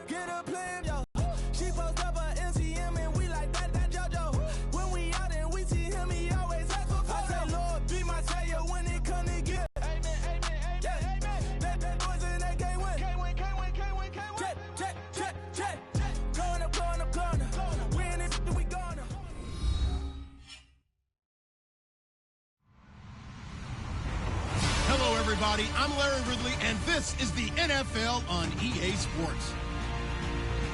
Get a plan, yo. She post up her MCM and we like that JoJo. When we out and we see him, he always ask for photo. I say, Lord, be my savior when it come to get. Amen, amen, amen, amen. That boys in that game win. Can't win. Check. Going up. We in it, we gonna. Hello, everybody. I'm Larry Ridley, and this is the NFL on EA Sports.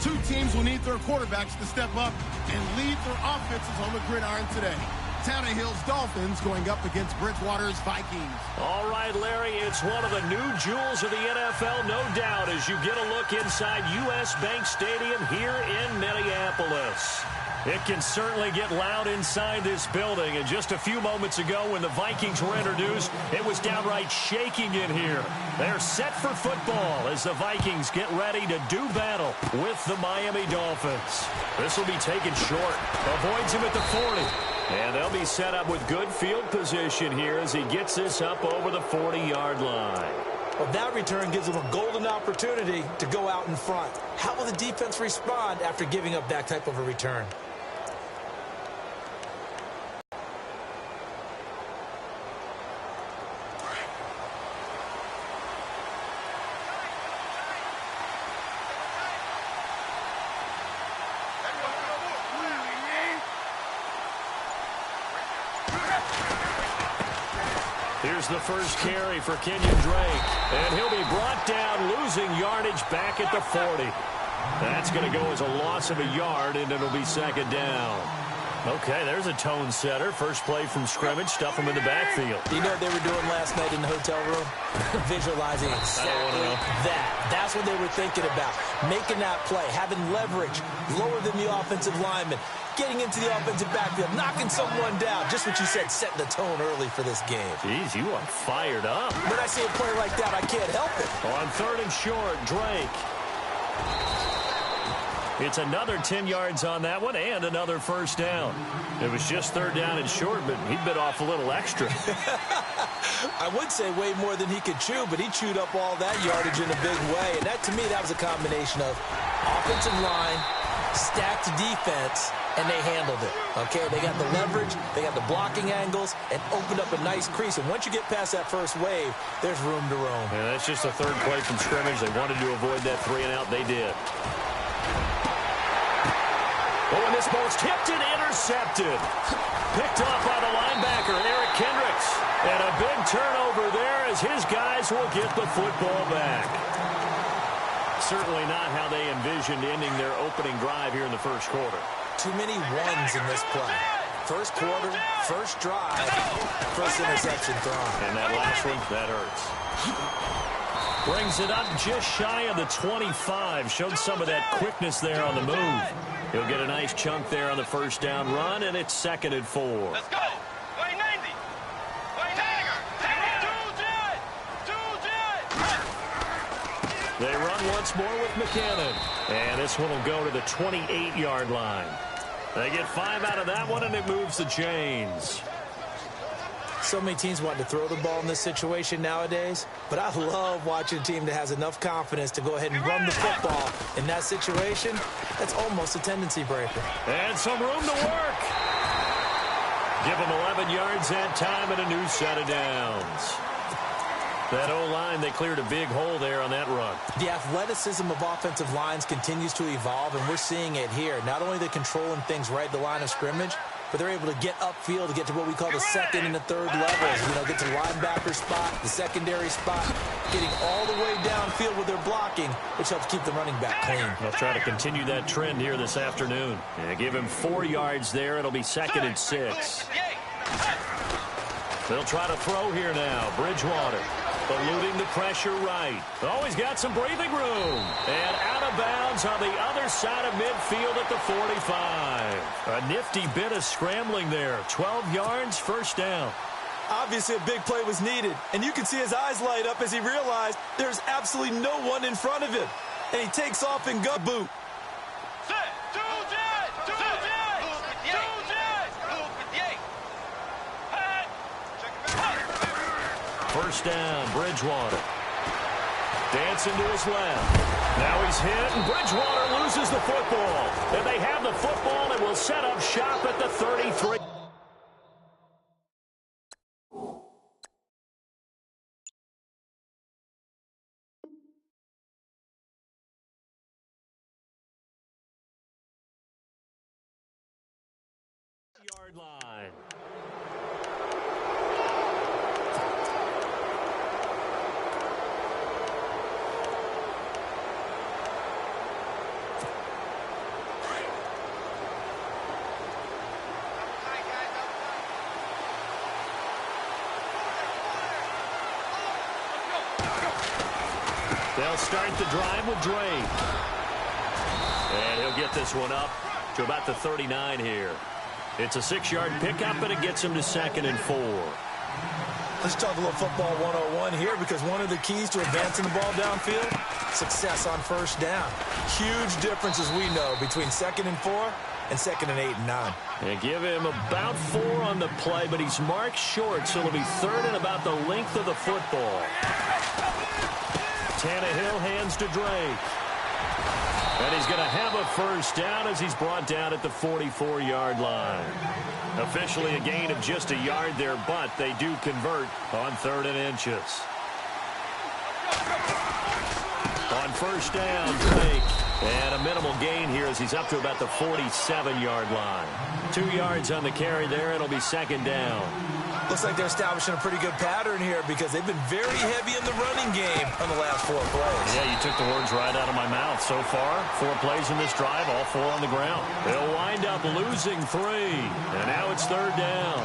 Two teams will need their quarterbacks to step up and lead their offenses on the gridiron today. Tannehill's Dolphins going up against Bridgewater's Vikings. All right, Larry, it's one of the new jewels of the NFL, no doubt, as you get a look inside U.S. Bank Stadium here in Minneapolis. It can certainly get loud inside this building, and just a few moments ago when the Vikings were introduced, it was downright shaking in here. They're set for football as the Vikings get ready to do battle with the Miami Dolphins. This will be taken short. Avoids him at the 40. And they'll be set up with good field position here as he gets this up over the 40-yard line. Well, that return gives them a golden opportunity to go out in front. How will the defense respond after giving up that type of a return? Here's the first carry for Kenyon Drake. And he'll be brought down, losing yardage back at the 40. That's going to go as a loss of a yard, and it'll be second down. Okay, there's a tone setter. First play from scrimmage, stuff him in the backfield. You know what they were doing last night in the hotel room? Visualizing exactly that. That's what they were thinking about. Making that play, having leverage, lower than the offensive lineman, getting into the offensive backfield, knocking someone down. Just what you said, setting the tone early for this game. Jeez, you are fired up. When I see a play like that, I can't help it. On third and short, Drake. It's another 10 yards on that one and another first down. It was just third down and short, but he bit off a little extra. I would say way more than he could chew, but he chewed up all that yardage in a big way. And that, to me, that was a combination of offensive line, stacked defense, and they handled it. Okay, they got the leverage, they got the blocking angles, and opened up a nice crease. And once you get past that first wave, there's room to roam. Yeah, that's just the third play from scrimmage. They wanted to avoid that 3-and-out. They did. Oh, and this ball's tipped and intercepted. Picked off by the linebacker, Eric Kendricks. And a big turnover there as his guys will get the football back. Certainly not how they envisioned ending their opening drive here in the first quarter. Too many ones in this play. First quarter, first drive, first interception thrown. And that last one, that hurts. Brings it up just shy of the 25. Showed some of that quickness there on the move. He'll get a nice chunk there on the first down run, and it's second and 4. Let's go. Play 90. Play Tiger. They run once more with McCannon. And this one will go to the 28-yard line. They get 5 out of that one, and it moves the chains. So many teams want to throw the ball in this situation nowadays, but I love watching a team that has enough confidence to go ahead and run the football. In that situation, that's almost a tendency breaker. And some room to work. Give them 11 yards that time and a new set of downs. That O-line, they cleared a big hole there on that run. The athleticism of offensive lines continues to evolve, and we're seeing it here. Not only they're controlling things right at the line of scrimmage, but they're able to get upfield to get to what we call the second and the third levels. You know, get to the linebacker spot, the secondary spot, getting all the way downfield with their blocking, which helps keep the running back clean. They'll try to continue that trend here this afternoon. And give him 4 yards there. It'll be second and 6. They'll try to throw here now. Bridgewater eluding the pressure right. Oh, he's got some breathing room. And out of bounds on the other side of midfield at the 45. A nifty bit of scrambling there. 12 yards, first down. Obviously, a big play was needed. And you can see his eyes light up as he realized there's absolutely no one in front of him. And he takes off and go boot. First down, Bridgewater. Dancing to his left. Now he's hit, and Bridgewater loses the football. And they have the football and will set up shop at the 33. Yard line. They'll start the drive with Drake. And he'll get this one up to about the 39 here. It's a 6-yard pickup, and it gets him to 2nd and 4. Let's talk a little football 101 here, because one of the keys to advancing the ball downfield, success on first down. Huge difference, as we know, between 2nd and 4 and 2nd and 8 and 9. They give him about 4 on the play, but he's marked short, so it'll be 3rd and about the length of the football. Tannehill hands to Drake. And he's going to have a first down as he's brought down at the 44-yard line. Officially a gain of just a yard there, but they do convert on 3rd and inches. On first down, Drake. And a minimal gain here as he's up to about the 47-yard line. 2 yards on the carry there. It'll be 2nd down. Looks like they're establishing a pretty good pattern here, because they've been very heavy in the running game on the last 4 plays. Yeah, you took the words right out of my mouth. So far, 4 plays in this drive, all 4 on the ground. They'll wind up losing 3, and now it's 3rd down.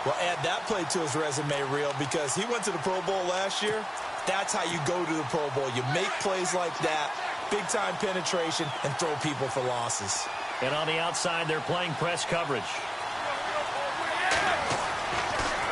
Well, add that play to his resume reel, because he went to the Pro Bowl last year. That's how you go to the Pro Bowl. You make plays like that, big-time penetration, and throw people for losses. And on the outside, they're playing press coverage.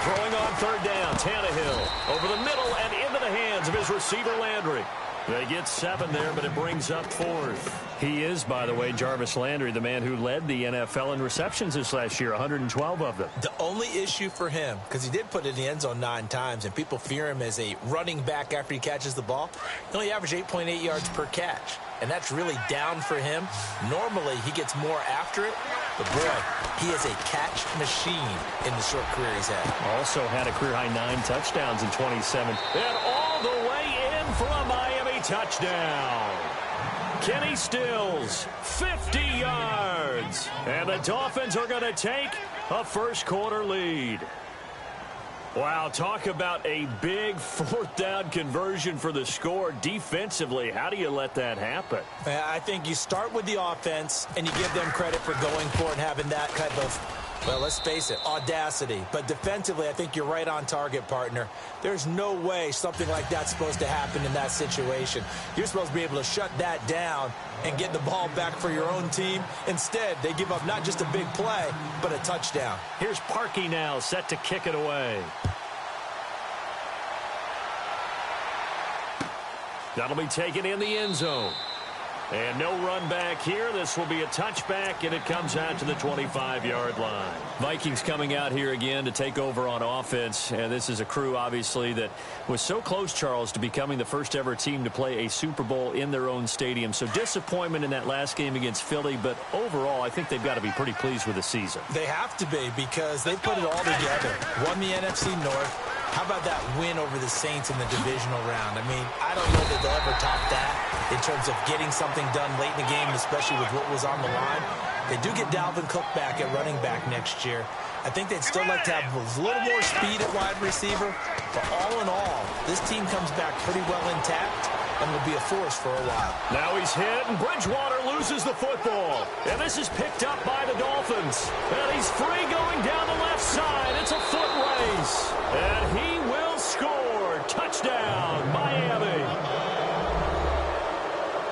Throwing on 3rd down, Tannehill over the middle and into the hands of his receiver, Landry. They get 7 there, but it brings up 4th. He is, by the way, Jarvis Landry, the man who led the NFL in receptions this last year, 112 of them. The only issue for him, because he did put it in the end zone 9 times, and people fear him as a running back after he catches the ball, he only averaged 8.8 yards per catch. And that's really down for him. Normally, he gets more after it. But, boy, he is a catch machine in the short career he's had. Also had a career-high 9 touchdowns in 27. And all the way in for a Miami touchdown. Kenny Stills, 50 yards. And the Dolphins are going to take a first-quarter lead. Wow, talk about a big 4th down conversion for the score. Defensively, how do you let that happen? I think you start with the offense, and you give them credit for going for it and having that kind of, well, let's face it, audacity. But defensively, I think you're right on target, partner. There's no way something like that's supposed to happen in that situation. You're supposed to be able to shut that down and get the ball back for your own team. Instead, they give up not just a big play, but a touchdown. Here's Parkey now, set to kick it away. That'll be taken in the end zone. And no run back here. This will be a touchback, and it comes out to the 25-yard line. Vikings coming out here again to take over on offense. And this is a crew, obviously, that was so close, Charles, to becoming the first-ever team to play a Super Bowl in their own stadium. So disappointment in that last game against Philly. But overall, I think they've got to be pretty pleased with the season. They have to be, because they put it all together. Won the NFC North. How about that win over the Saints in the divisional round? I mean, I don't know that they'll ever top that in terms of getting something done late in the game, especially with what was on the line. They do get Dalvin Cook back at running back next year. I think they'd still like to have a little more speed at wide receiver. But all in all, this team comes back pretty well intact and will be a force for a while. Now he's hit, and Bridgewater loses the football. And this is picked up by the Dolphins. And he's free going down the left side. It's a foot race. And he will score. Touchdown, Miami.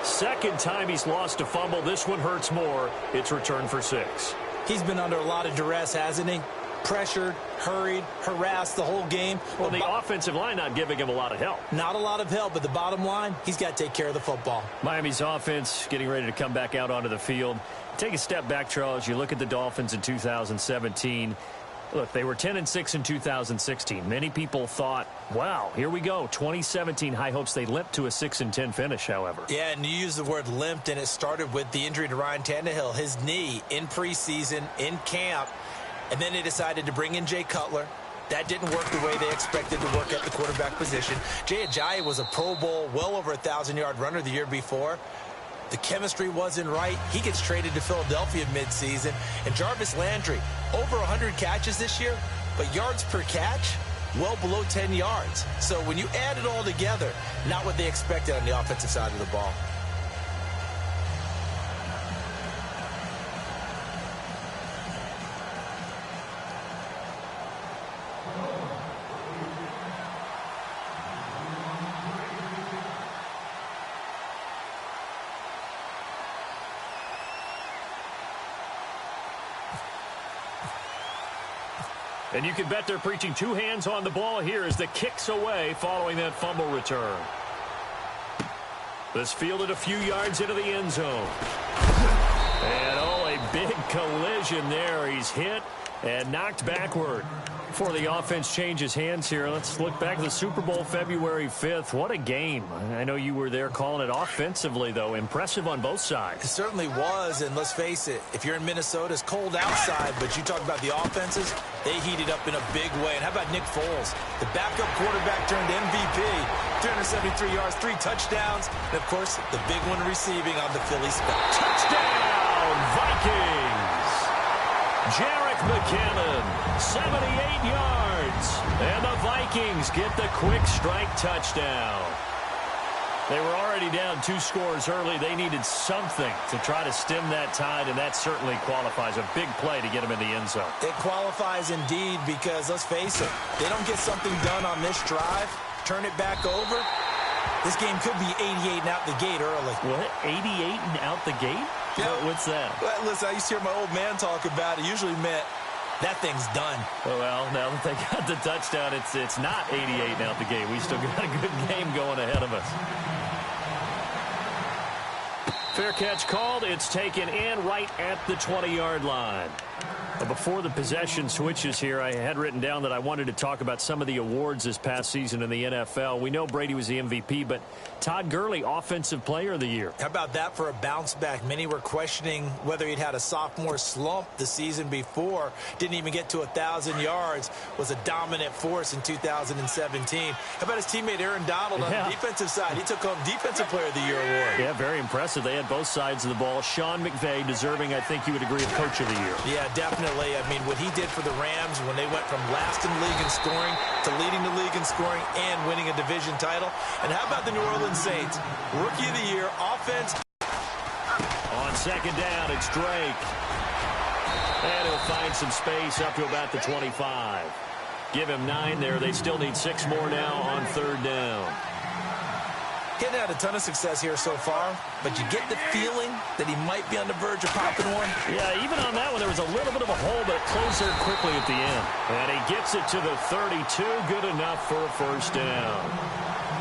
Second time he's lost a fumble. This one hurts more. It's returned for 6. He's been under a lot of duress, hasn't he? Pressured, hurried, harassed the whole game. Well, the offensive line not giving him a lot of help. Not a lot of help, but the bottom line, he's got to take care of the football. Miami's offense getting ready to come back out onto the field. Take a step back, Charles. You look at the Dolphins in 2017. Look, they were 10-6 in 2016. Many people thought, wow, here we go. 2017 high hopes. They limped to a 6-10 finish, however. Yeah, and you use the word limped, and it started with the injury to Ryan Tannehill, his knee in preseason, in camp, and then they decided to bring in Jay Cutler. That didn't work the way they expected to work at the quarterback position. Jay Ajayi was a Pro Bowl, well over 1,000-yard runner the year before. The chemistry wasn't right. He gets traded to Philadelphia midseason. And Jarvis Landry, over 100 catches this year, but yards per catch, well below 10 yards. So when you add it all together, not what they expected on the offensive side of the ball. And you can bet they're preaching two hands on the ball here as the kick's away following that fumble return. This fielded a few yards into the end zone. And, oh, a big collision there. He's hit and knocked backward. Before the offense changes hands here, let's look back at the Super Bowl February 5th. What a game. I know you were there calling it offensively, though. Impressive on both sides. It certainly was, and let's face it, if you're in Minnesota, it's cold outside, but you talk about the offenses, they heated up in a big way. And how about Nick Foles? The backup quarterback turned MVP, 373 yards, 3 touchdowns, and, of course, the big one receiving on the Philly spell. Touchdown, Vikings! Jerick McKinnon, 78 yards. And the Vikings get the quick strike touchdown. They were already down 2 scores early. They needed something to try to stem that tide, and that certainly qualifies. A big play to get them in the end zone. It qualifies indeed because, let's face it, they don't get something done on this drive, turn it back over, this game could be 88 and out the gate early. What? 88 and out the gate? Yeah. What's that? Well, listen, I used to hear my old man talk about it. Usually meant that thing's done. Well, now that they got the touchdown, it's not 88 and out the gate. We still got a good game going ahead of us. Fair catch called. It's taken in right at the 20-yard line. But before the possession switches here, I had written down that I wanted to talk about some of the awards this past season in the NFL. We know Brady was the MVP, but Todd Gurley, Offensive Player of the Year. How about that for a bounce back? Many were questioning whether he'd had a sophomore slump the season before. Didn't even get to 1,000 yards. Was a dominant force in 2017. How about his teammate Aaron Donald on the defensive side? He took home Defensive Player of the Year award. Yeah, very impressive. They had both sides of the ball. Sean McVay deserving, I think you would agree, of Coach of the Year. Yeah, definitely. I mean, what he did for the Rams when they went from last in the league in scoring to leading the league in scoring and winning a division title. And how about the New Orleans Saints? Rookie of the Year, offense. On second down, it's Drake. And he'll find some space up to about the 25. Give him 9 there. They still need 6 more now on third down. Getting had a ton of success here so far, but you get the feeling that he might be on the verge of popping one. Yeah, even on that one, there was a little bit of a hole, but it closed there quickly at the end. And he gets it to the 32. Good enough for a first down.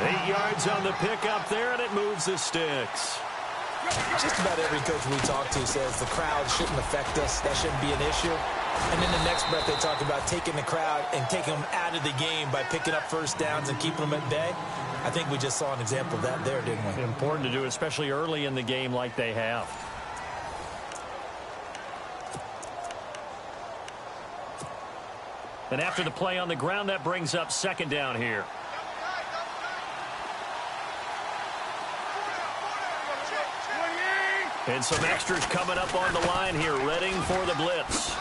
8 yards on the pickup there, and it moves the sticks. Just about every coach we talk to says the crowd shouldn't affect us. That shouldn't be an issue. And in the next breath, they talk about taking the crowd and taking them out of the game by picking up first downs and keeping them at bay. I think we just saw an example of that there, didn't we? Important to do, especially early in the game like they have. And after the play on the ground, that brings up second down here. And some extras coming up on the line here, readying for the blitz.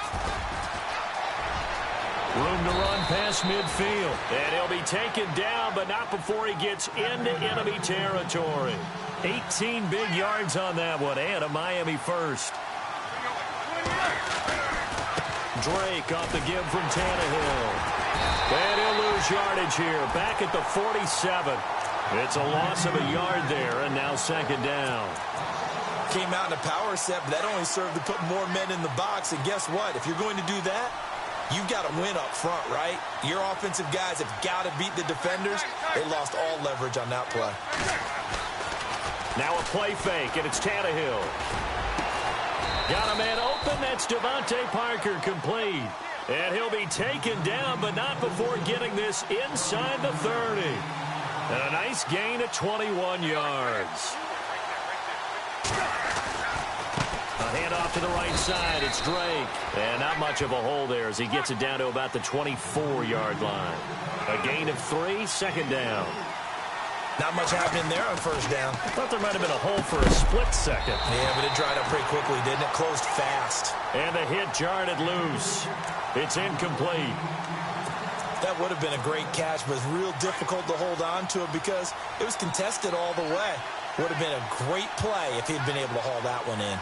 Room to run past midfield. And he'll be taken down, but not before he gets into enemy territory. 18 big yards on that one, and a Miami first. Drake off the give from Tannehill. And he'll lose yardage here, back at the 47. It's a loss of a yard there, and now second down. Came out in a power set, but that only served to put more men in the box. And guess what? If you're going to do that, you've got to win up front, right? Your offensive guys have got to beat the defenders. They lost all leverage on that play. Now a play fake, and it's Tannehill. Got a man open. That's Devontae Parker complete. And he'll be taken down, but not before getting this inside the 30. And a nice gain of 21 yards. A handoff to the right side. It's Drake. And not much of a hole there as he gets it down to about the 24-yard line. A gain of 3, second down. Not much happening there on first down. I thought there might have been a hole for a split second. Yeah, but it dried up pretty quickly, didn't it? Closed fast. And the hit jarred it loose. It's incomplete. That would have been a great catch, but it's real difficult to hold on to it because it was contested all the way. Would have been a great play if he'd been able to haul that one in.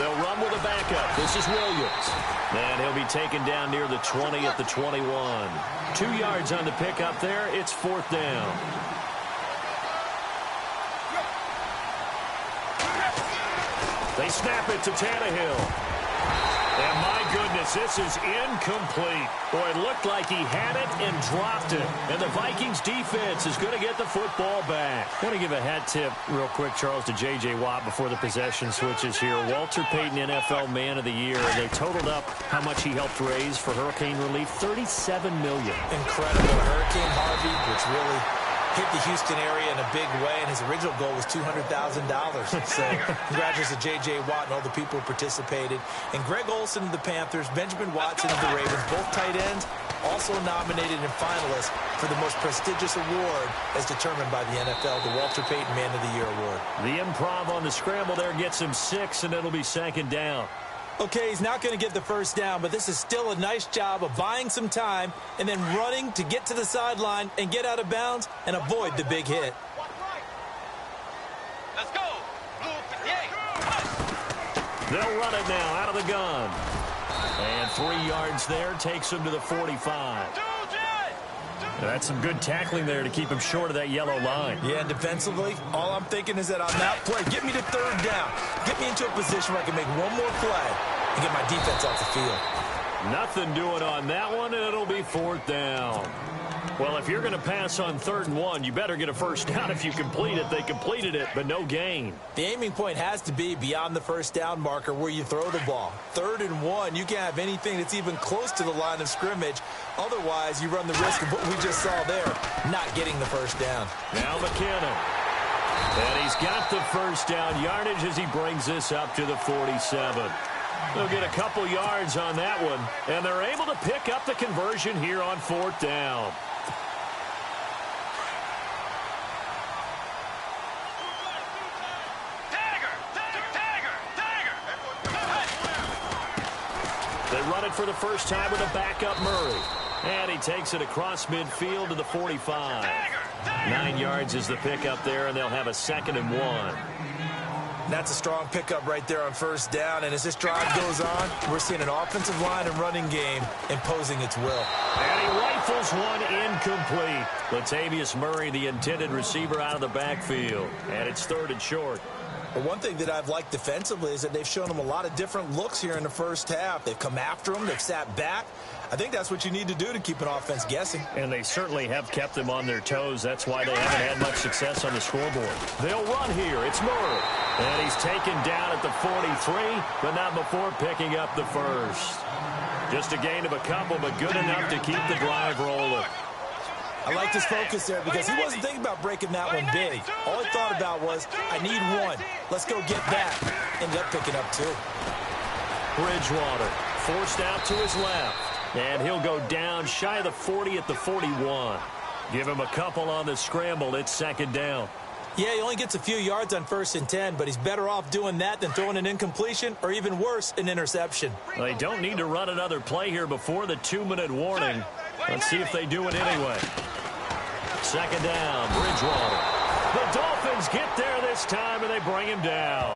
They'll run with a backup. This is Williams. And he'll be taken down near the 20 at the 21. 2 yards on the pickup there. It's fourth down. They snap it to Tannehill. And my goodness, this is incomplete. Boy, it looked like he had it and dropped it. And the Vikings defense is going to get the football back. I want to give a hat tip real quick, Charles, to J.J. Watt before the possession switches here. Walter Payton, NFL Man of the Year. They totaled up how much he helped raise for hurricane relief, $37 million. Incredible. Hurricane Harvey, which really hit the Houston area in a big way, and his original goal was $200,000. So congratulations to J.J. Watt and all the people who participated. And Greg Olsen of the Panthers, Benjamin Watson of the Ravens, both tight ends, also nominated and finalists for the most prestigious award as determined by the NFL, the Walter Payton Man of the Year Award. The improv on the scramble there gets him 6, and it'll be second down. Okay, he's not going to get the first down, but this is still a nice job of buying some time and then running to get to the sideline and get out of bounds and avoid the big hit. Let's go. Blue 58. They'll run it now out of the gun. And 3 yards there takes him to the 45. That's some good tackling there to keep him short of that yellow line. Yeah, and defensively, all I'm thinking is that on that play, get me to third down. Get me into a position where I can make one more play and get my defense off the field. Nothing doing on that one, and it'll be fourth down. Well, if you're going to pass on 3rd and 1, you better get a first down if you complete it. They completed it, but no gain. The aiming point has to be beyond the first down marker where you throw the ball. 3rd and 1, you can't have anything that's even close to the line of scrimmage. Otherwise, you run the risk of what we just saw there, not getting the first down. Now McKinnon. And he's got the first down yardage as he brings this up to the 47. They'll get a couple yards on that one, and they're able to pick up the conversion here on 4th down. They run it for the first time with a backup Murray. And he takes it across midfield to the 45. 9 yards is the pickup there, and they'll have a 2nd and 1. That's a strong pickup right there on first down. And as this drive goes on, we're seeing an offensive line and running game imposing its will. And he rifles one incomplete. Latavius Murray, the intended receiver, out of the backfield. And it's 3rd and short. But one thing that I've liked defensively is that they've shown them a lot of different looks here in the first half. They've come after them. They've sat back. I think that's what you need to do to keep an offense guessing. And they certainly have kept them on their toes. That's why they haven't had much success on the scoreboard. They'll run here. It's Murray. And he's taken down at the 43, but not before picking up the first. Just a gain of a couple, but good enough to keep the drive rolling. I like his focus there because he wasn't thinking about breaking that one big. All he thought about was, I need one. Let's go get that. Ended up picking up 2. Bridgewater forced out to his left. And he'll go down shy of the 40 at the 41. Give him a couple on the scramble. It's 2nd down. Yeah, he only gets a few yards on 1st and 10, but he's better off doing that than throwing an incompletion or even worse, an interception. They don't need to run another play here before the 2-minute warning. Let's see if they do it anyway. 2nd down, Bridgewater. The Dolphins get there this time, and they bring him down.